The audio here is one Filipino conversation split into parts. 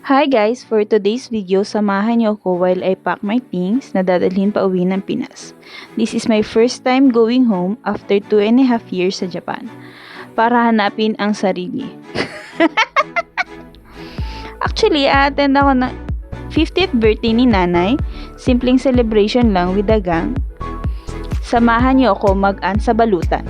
Hi guys! For today's video, samahan niyo ako while I pack my things na dadalhin pa uwi ng Pinas. This is my first time going home after 2.5 years sa Japan para hanapin ang sarili. Actually, attend ako ng 50th birthday ni nanay. Simpleng celebration lang with the gang. Samahan niyo ako mag-an sa balutan.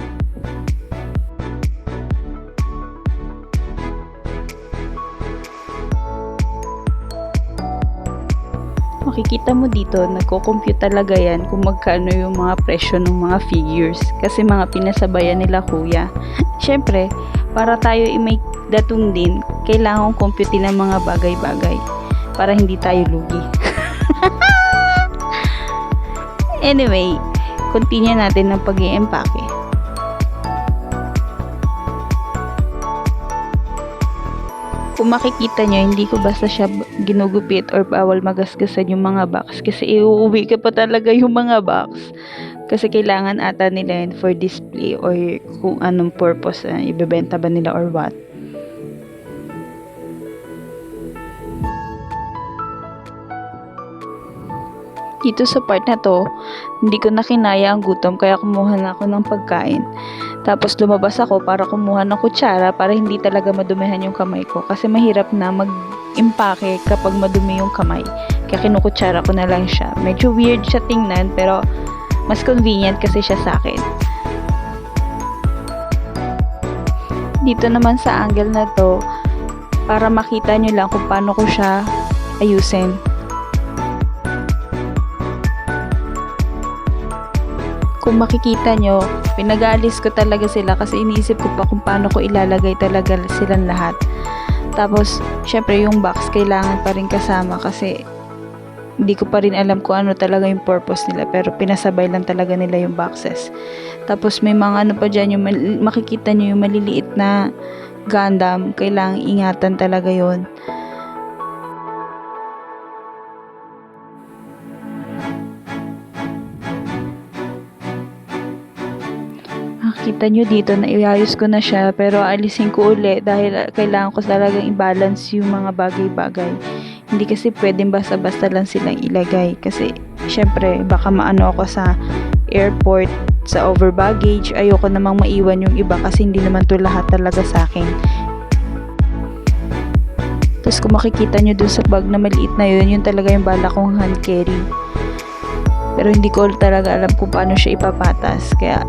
Makikita mo dito, nagko-compute talaga yan kung magkano yung mga presyo ng mga figures. Kasi mga pinasabayan nila kuya. Siyempre, para tayo may datong din, kailangan computein ng mga bagay-bagay para hindi tayo lugi. Anyway, continue natin ng pag-i-empake. Kung makikita nyo, hindi ko basta siya ginugupit or bawal magasgasan yung mga box. Kasi iuuwi ka pa talaga yung mga box. Kasi kailangan ata nila yun for display or kung anong purpose, ibebenta ba nila or what. Dito sa part na to, hindi ko na kinaya ang gutom kaya kumuha na ako ng pagkain. Tapos lumabas ako para kumuha ng kutsara para hindi talaga madumihan yung kamay ko. Kasi mahirap na mag-impake kapag madumi yung kamay. Kaya kinukutsara ko na lang siya. Medyo weird siya tingnan pero mas convenient kasi siya sa akin. Dito naman sa angle na to, para makita nyo lang kung paano ko siya ayusin. Kung makikita nyo, pinag-aalis ko talaga sila kasi iniisip ko pa kung paano ko ilalagay talaga silang lahat. Tapos, syempre yung box kailangan pa rin kasama kasi hindi ko pa rin alam kung ano talaga yung purpose nila pero pinasabay lang talaga nila yung boxes. Tapos may mga ano pa dyan, yung makikita nyo yung maliliit na Gundam, kailangan ingatan talaga yon. Kita nyo dito na iayos ko na siya pero alisin ko uli dahil kailangan ko talagang i-balance yung mga bagay-bagay. Hindi kasi pwedeng basta-basta lang silang ilagay kasi syempre baka maano ako sa airport sa over baggage. Ayoko namang maiwan yung iba kasi hindi naman to lahat talaga sa akin. Tapos kung makikita nyo dun sa bag na maliit na yun talaga yung bala kong hand carry. Pero hindi ko talaga alam kung paano siya ipapatas kaya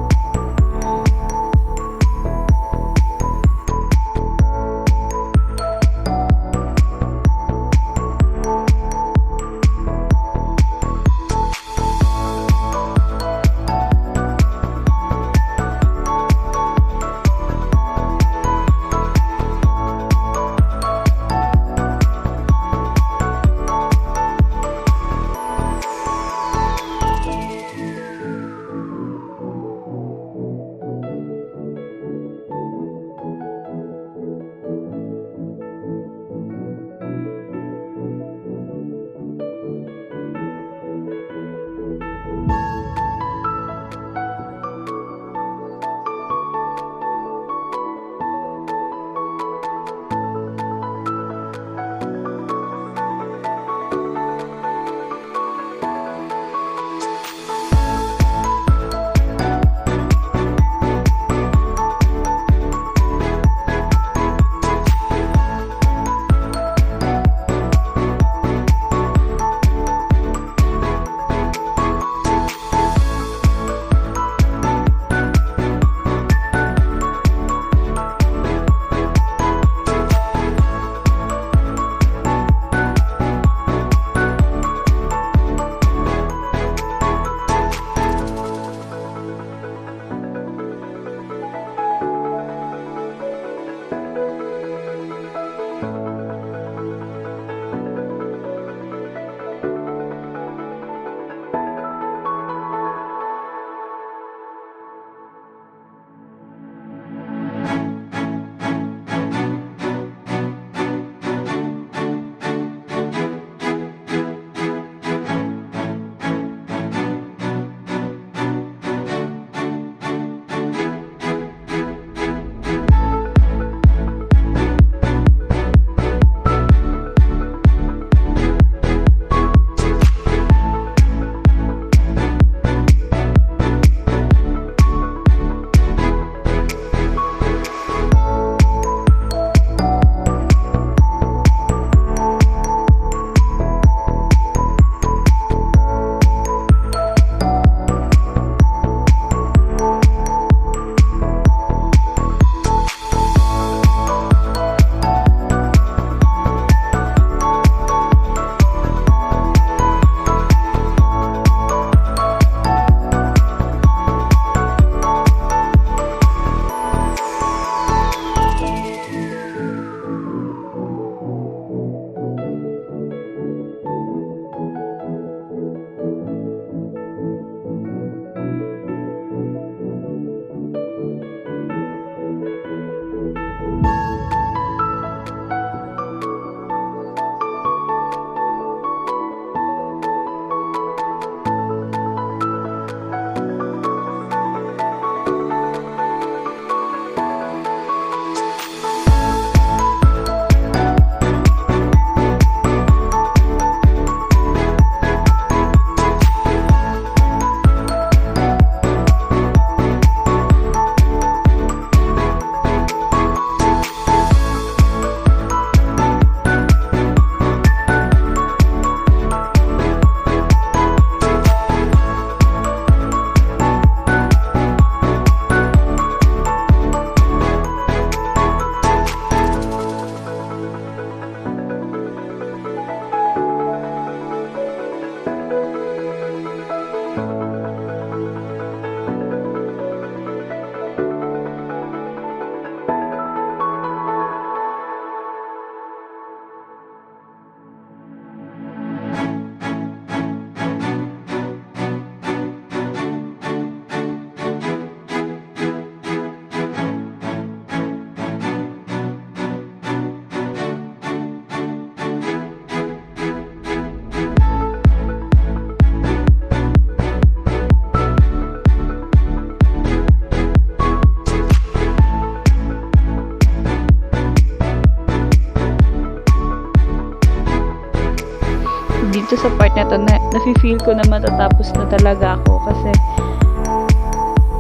dito sa part na to na nafe-feel ko na matatapos na talaga ako kasi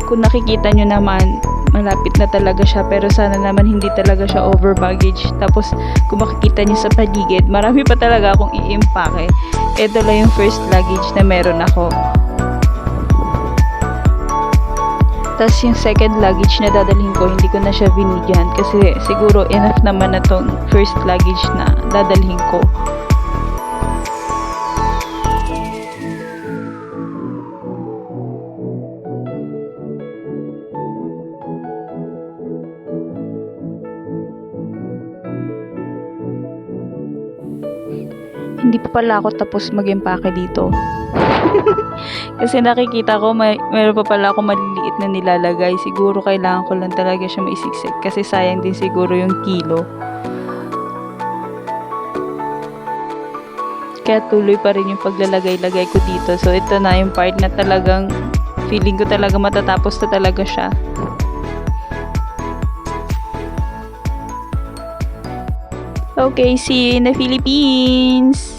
kung nakikita nyo naman malapit na talaga siya, pero sana naman hindi talaga siya over baggage. Tapos kung makikita nyo sa paligid, marami pa talaga akong i-impake. Ito lang yung first luggage na meron ako. Tapos yung second luggage na dadalhin ko, hindi ko na siya binigyan kasi siguro enough naman na tong first luggage na dadalhin ko. Hindi pa pala ako tapos mag-empake dito. Kasi nakikita ko meron pa pala ako maliliit na nilalagay. Siguro kailangan ko lang talaga siya maisiksik kasi sayang din siguro yung kilo. Kaya tuloy pa rin yung paglalagay-lagay ko dito. So ito na yung part na talagang feeling ko talaga matatapos na talaga siya. Okay, see you in the Philippines!